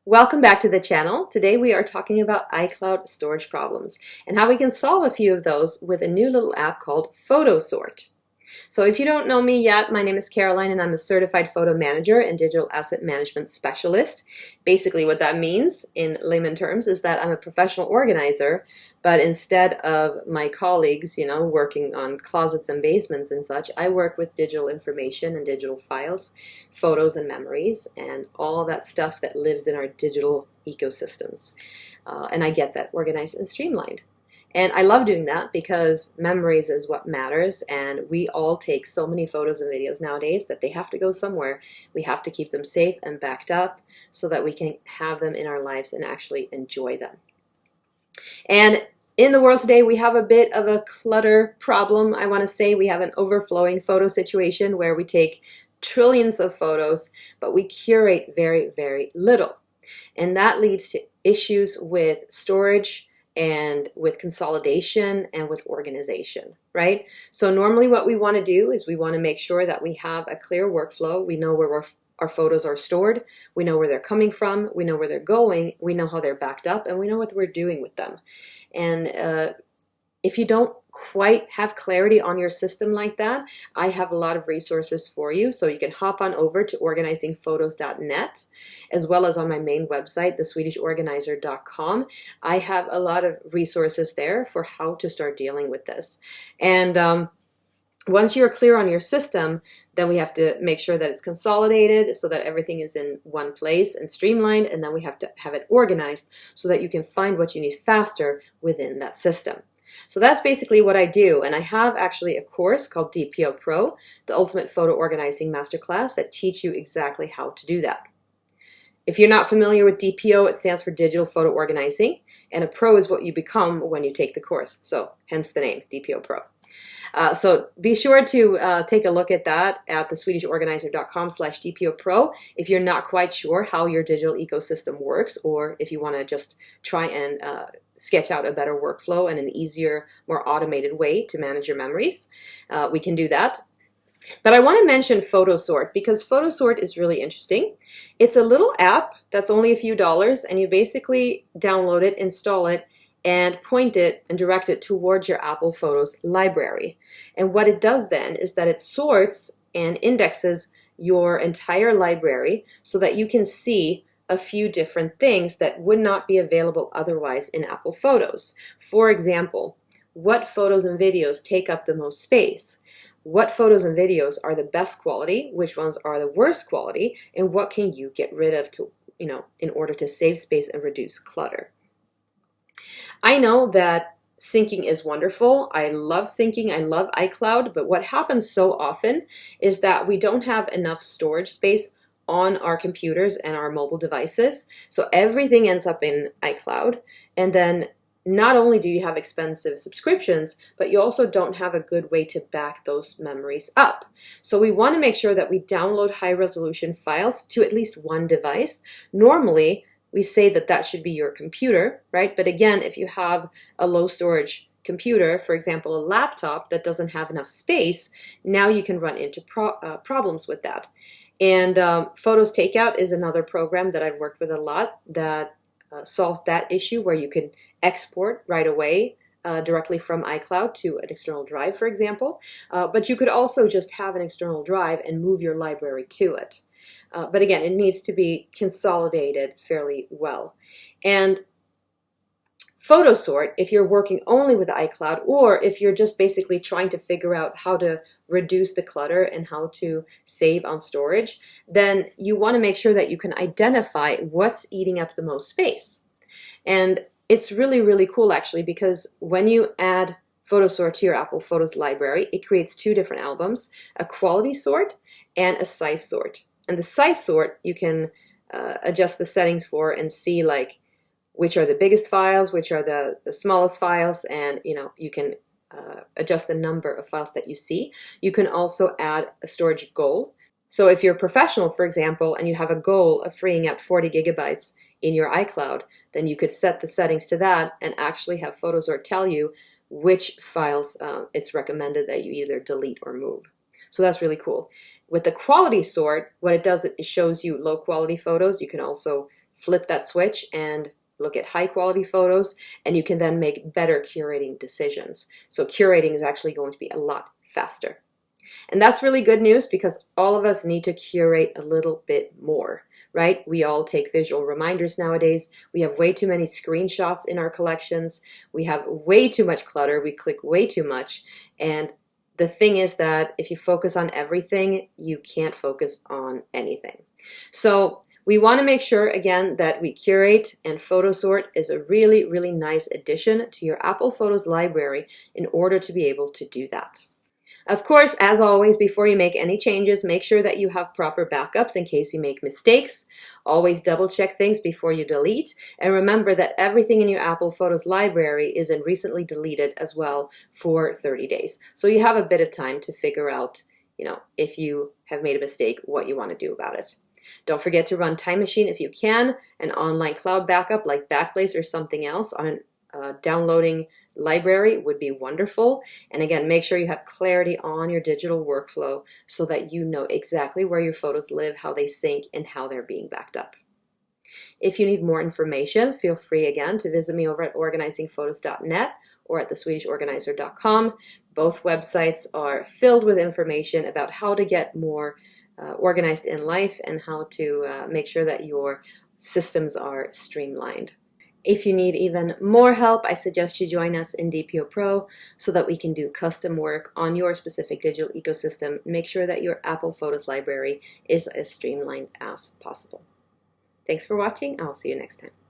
Welcome back to the channel. Today we are talking about iCloud storage problems and how we can solve a few of those with a new little app called PhotoSort. So if you don't know me yet, my name is Caroline and I'm a certified photo manager and digital asset management specialist. Basically what that means in layman terms is that I'm a professional organizer, but instead of my colleagues, working on closets and basements and such, I work with digital information and digital files, photos and memories, and all that stuff that lives in our digital ecosystems. And I get that organized and streamlined. And I love doing that because memories is what matters, and we all take so many photos and videos nowadays that they have to go somewhere. We have to keep them safe and backed up so that we can have them in our lives and actually enjoy them. And in the world today, we have a bit of a clutter problem. I want to say we have an overflowing photo situation where we take trillions of photos, but we curate very, very little. And that leads to issues with storage, and with consolidation and with organization, right? So normally what we want to do is we want to make sure that we have a clear workflow. We know where our photos are stored, we know where they're coming from, we know where they're going, we know how they're backed up, and we know what we're doing with them. And if you don't quite have clarity on your system like that, I have a lot of resources for you. So you can hop on over to organizingphotos.net, as well as on my main website, theswedishorganizer.com. I have a lot of resources there for how to start dealing with this. And once you're clear on your system, then we have to make sure that it's consolidated so that everything is in one place and streamlined, and then we have to have it organized so that you can find what you need faster within that system. So that's basically what I do, and I have actually a course called DPO Pro, the Ultimate Photo Organizing Masterclass, that teach you exactly how to do that. If you're not familiar with DPO, it stands for Digital Photo Organizing, and a pro is what you become when you take the course, so hence the name, DPO Pro. So be sure to take a look at that at theswedishorganizer.com/DPO Pro if you're not quite sure how your digital ecosystem works, or if you want to just try and sketch out a better workflow and an easier, more automated way to manage your memories. We can do that. But I want to mention PhotoSort because PhotoSort is really interesting. It's a little app that's only a few dollars, and you basically download it, install it, and point it and direct it towards your Apple Photos library. And what it does then is that it sorts and indexes your entire library so that you can see a few different things that would not be available otherwise in Apple Photos. For example, what photos and videos take up the most space? What photos and videos are the best quality? Which ones are the worst quality? And what can you get rid of to, in order to save space and reduce clutter? I know that syncing is wonderful. I love syncing. I love iCloud. But what happens so often is that we don't have enough storage space on our computers and our mobile devices. So everything ends up in iCloud. And then not only do you have expensive subscriptions, but you also don't have a good way to back those memories up. So we want to make sure that we download high resolution files to at least one device. Normally, we say that that should be your computer, right? But again, if you have a low storage computer, for example, a laptop that doesn't have enough space, now you can run into problems with that. And Photos Takeout is another program that I've worked with a lot that solves that issue, where you can export right away directly from iCloud to an external drive, for example. But you could also just have an external drive and move your library to it. But again, it needs to be consolidated fairly well. And PhotoSort, if you're working only with iCloud, or if you're just basically trying to figure out how to reduce the clutter and how to save on storage, then you want to make sure that you can identify what's eating up the most space. And it's really, really cool actually, because when you add PhotoSort to your Apple Photos library, it creates two different albums, a quality sort and a size sort. And the size sort, you can adjust the settings for and see like which are the biggest files, which are the smallest files, and you can adjust the number of files that you see. You can also add a storage goal. So if you're a professional, for example, and you have a goal of freeing up 40 gigabytes in your iCloud, then you could set the settings to that and actually have PhotoSort tell you which files it's recommended that you either delete or move. So that's really cool. With the quality sort, what it does, it shows you low quality photos. You can also flip that switch and look at high quality photos, and you can then make better curating decisions. So curating is actually going to be a lot faster. And that's really good news because all of us need to curate a little bit more, right? We all take visual reminders nowadays. We have way too many screenshots in our collections. We have way too much clutter. We click way too much. And the thing is that if you focus on everything, you can't focus on anything. So we want to make sure, again, that we curate, and PhotoSort is a really, really nice addition to your Apple Photos library in order to be able to do that. Of course, as always, before you make any changes, make sure that you have proper backups in case you make mistakes. Always double check things before you delete. And remember that everything in your Apple Photos library is in recently deleted as well for 30 days. So you have a bit of time to figure out, if you have made a mistake, what you want to do about it. Don't forget to run Time Machine if you can, an online cloud backup like Backblaze or something else on a downloading library would be wonderful. And again, make sure you have clarity on your digital workflow so that you know exactly where your photos live, how they sync, and how they're being backed up. If you need more information, feel free again to visit me over at organizingphotos.net or at theswedishorganizer.com. Both websites are filled with information about how to get more organized in life and how to make sure that your systems are streamlined. If you need even more help, I suggest you join us in DPO Pro so that we can do custom work on your specific digital ecosystem. Make sure that your Apple Photos library is as streamlined as possible. Thanks for watching. I'll see you next time.